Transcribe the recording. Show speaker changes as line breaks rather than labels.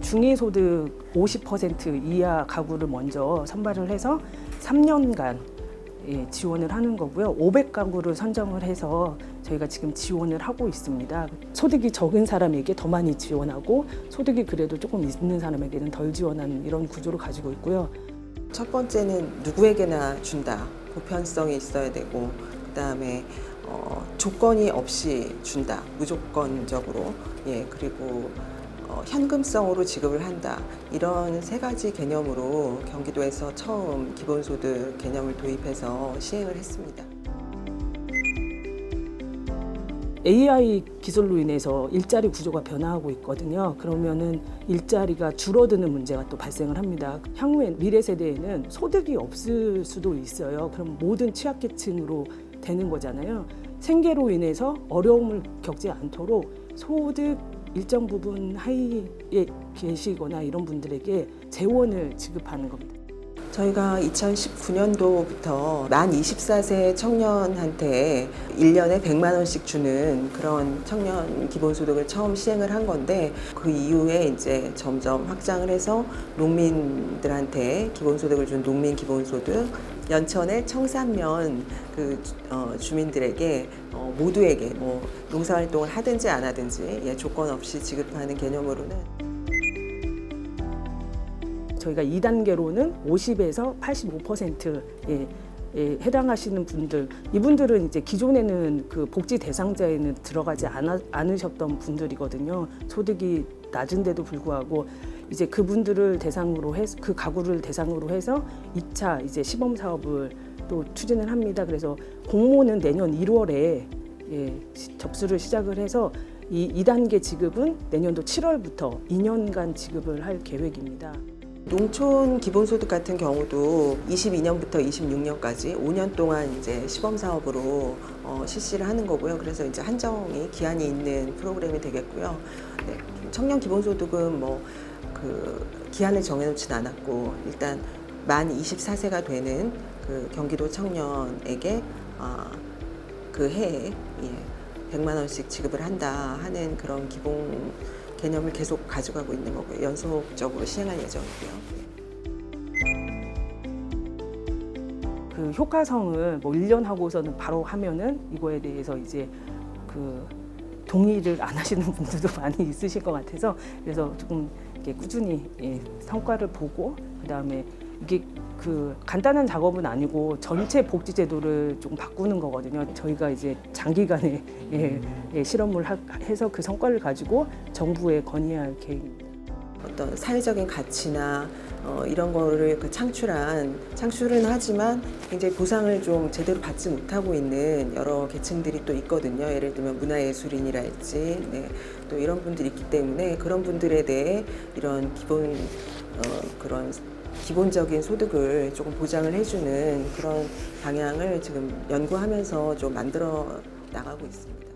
중위소득 50% 이하 가구를 먼저 선발을 해서 3년간 지원을 하는 거고요. 500가구를 선정을 해서 저희가 지금 지원을 하고 있습니다. 소득이 적은 사람에게 더 많이 지원하고 소득이 그래도 조금 있는 사람에게는 덜 지원하는 이런 구조를 가지고 있고요.
첫 번째는 누구에게나 준다. 보편성이 있어야 되고, 그다음에 조건이 없이 준다. 무조건적으로. 그리고 현금성으로 지급을 한다. 이런 세 가지 개념으로 경기도에서 처음 기본소득 개념을 도입해서 시행을 했습니다.
AI 기술로 인해서 일자리 구조가 변화하고 있거든요. 그러면은 일자리가 줄어드는 문제가 또 발생을 합니다. 향후에 미래 세대에는 소득이 없을 수도 있어요. 그럼 모든 취약계층으로 되는 거잖아요. 생계로 인해서 어려움을 겪지 않도록 소득 일정 부분 하위에 계시거나 이런 분들에게 재원을 지급하는 겁니다.
저희가 2019년도부터 만 24세 청년한테 1년에 100만 원씩 주는 그런 청년 기본소득을 처음 시행을 한 건데, 그 이후에 이제 점점 확장을 해서 농민들한테 기본소득을 준 농민 기본소득, 연천의 청산면 주민들에게 모두에게 농사활동을 하든지 안 하든지 조건 없이 지급하는 개념으로는,
저희가 2단계로는 50에서 85%에 해당하시는 분들, 이분들은 이제 기존에는 그 복지 대상자에는 들어가지 않으셨던 분들이거든요. 소득이 낮은데도 불구하고 이제 그분들을 대상으로 해서, 그 가구를 대상으로 해서 2차 이제 시범 사업을 또 추진을 합니다. 그래서 공모는 내년 1월에 접수를 시작을 해서 이 2단계 지급은 내년도 7월부터 2년간 지급을 할 계획입니다.
농촌 기본소득 같은 경우도 22년부터 26년까지 5년 동안 이제 시범 사업으로 실시를 하는 거고요. 그래서 이제 한정이 기한이 있는 프로그램이 되겠고요. 청년 기본소득은 기한을 정해놓진 않았고, 일단 만 24세가 되는 그 경기도 청년에게 그 해에 100만 원씩 지급을 한다 하는 그런 기본 개념을 계속 가져가고 있는 거고요. 연속적으로 시행할 예정이고요.
그 효과성을 1년 하고서는 바로 하면은 이거에 대해서 이제 그 동의를 안 하시는 분들도 많이 있으실 것 같아서, 그래서 조금 이렇게 꾸준히 성과를 보고, 그다음에 이게 그 간단한 작업은 아니고 전체 복지 제도를 조금 바꾸는 거거든요. 저희가 이제 장기간의 실험을 해서 그 성과를 가지고 정부에 건의할 계획입니다.
어떤 사회적인 가치나 이런 거를 창출은 하지만 굉장히 보상을 좀 제대로 받지 못하고 있는 여러 계층들이 또 있거든요. 예를 들면 문화예술인이랄지, 또 이런 분들이 있기 때문에 그런 분들에 대해 이런 기본적인 소득을 조금 보장을 해주는 그런 방향을 지금 연구하면서 좀 만들어 나가고 있습니다.